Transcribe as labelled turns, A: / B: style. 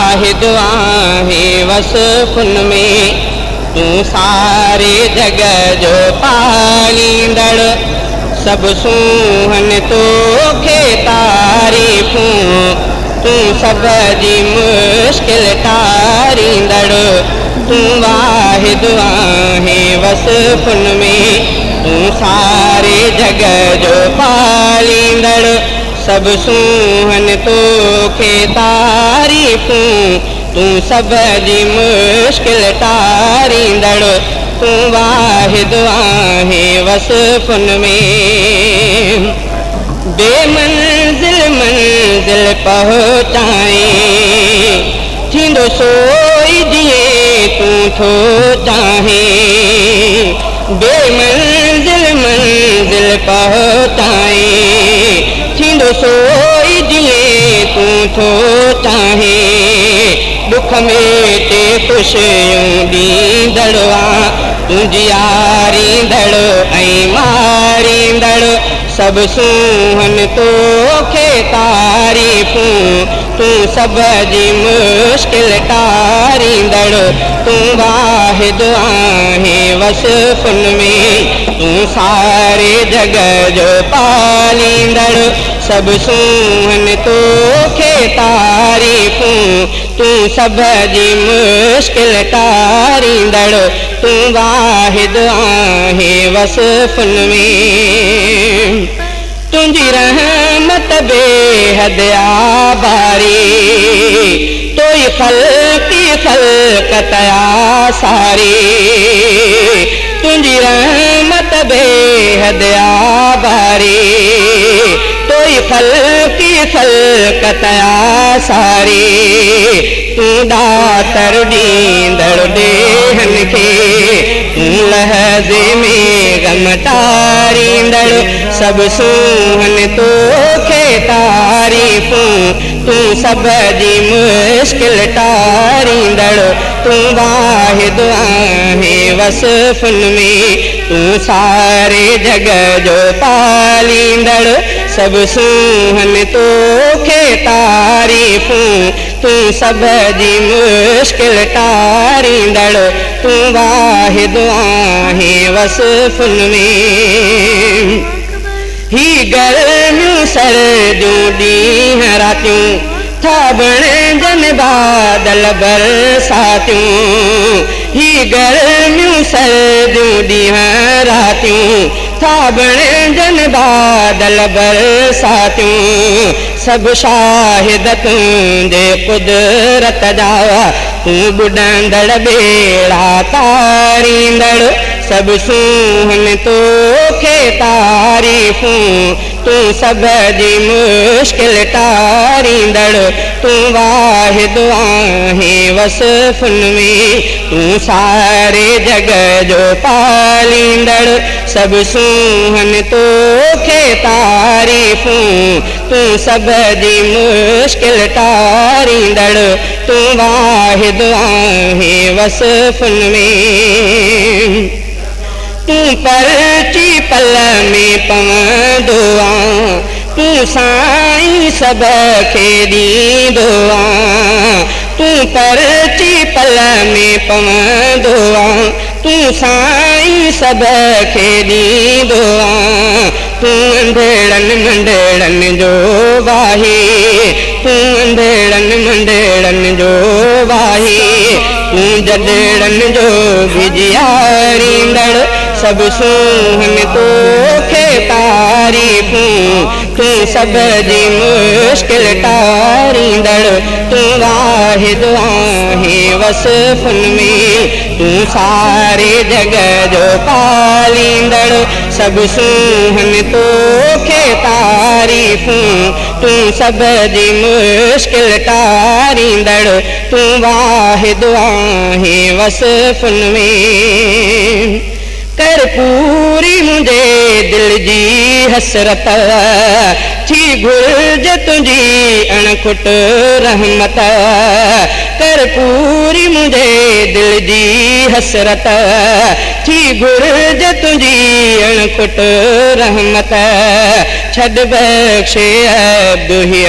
A: वाहिद आहे वसफ़ुन में, तू सारे जग जो पालींदड़, सब सूहन तोखे तारीफ़ूं, तू सब जी मुश्किल टारींदड़। तू वाहिद आहे वसफ़ुन में, तू सारे जग जो पालींदड़, सब सूहन तोखे तारीफ़ूं, तू सब जी मुश्किल टारींदड़। तू वाहिद आहे वसफ़ुन में, बेमंजिल मंजिल पहुँचाए, थींदो सोई जिए तू थो चाहे। बेमंजिल मंजिल पहुँचाए, थींदो सोई जिए तू थो चाहे। दुख में ते ख़ुशियूं ॾींदड़, तुंहिंजी यारींदड़ ऐं मारींदड़, सब सूहन तोखे तारीफ़ूं, तू सब जी मुश्किल टारींदड़। तू वाहिद आहे वसफ़ुन में, तू सारे जग जो पालींदड़, सब सूहन तोखे तारीफ़ूं, तू सब जी मुश्किल टारींदड़। तू वाहिद आहे वसफ़ुन में, तुंहिंजी रहमत बेहद आबारी, तोई ख़ल्क़ी ख़ल्क़त आसारी। तुंहिंजी रहमत बेहद आबारी, तोई ख़ल्क़ी ख़ल्क़त आसारी। तू दातर ॾींदड़ ॾेहन खे, तू लहज़े में ग़म टारींदड़, सब सूहन तोखे तारीफ़ूं, तू सब जी मुश्किल टारींदड़। तू वाहिद आहे वसफ़ुन में, तू सारे जग जो पालींदड़, सब सूहन तोखे तारीफ़ूं, तू सब जी मुश्किल टारींदड़। तू वाहिद आहे वसफ़ुन में, ही गर्मियूं सर्दियूं ॾींहं रातियूं, था बणजन बादल बरसातियूं। ही गर्मियूं सर्दियूं ॾींहं रातियूं, था बणजन बादल बरसातियूं। सब शाहिद तुंहिंजे कुदरत जा, तू बुॾंदड़ बेड़ा तारींदड़, सब सूहन तोखे तारीफ़ूं, तू सब जी मुश्किल टारींदड़। तू वाहिद आहे वसफ़ुन में, तू सारे जग जो पालींदड़, सब सूहन तोखे तारीफ़ूं, तू सब जी मुश्किल टारींदड़। तू वाहिद आहे वसफ़ुन में, तू पर्ची पल में पवंदो आ, तू साईं सब खे ॾींदो आ। तू पर्ची पल में पवंदो आ, तू साईं सब खे ॾींदो आ। तू अंधेड़नि मंडेड़नि जो वाही, तू अंधेड़नि मंडेड़नि जो वाही, तू जडेड़नि जो बिजियारींदड़, सब सूहन तोखे तारीफ़ूं, तू सब जी मुश्किल टारींदड़। तू वाहिद आहे वसफ़ुन में, तू सारे जग जो पालींदड़, सब सूहन तोखे तारीफ़ूं, तू सब जी मुश्किल टारींदड़। तू वाहिद आहे वसफ़ुन में, कर पूरी मुझे दिल जी हसरत, थी घुर्ज तुझी अणखुट रहमत। कर पूरी मुझे दिल जी हसरत, थी घुर्ज तुझी अणखुट रहमत। छॾ बख़्शे अब ही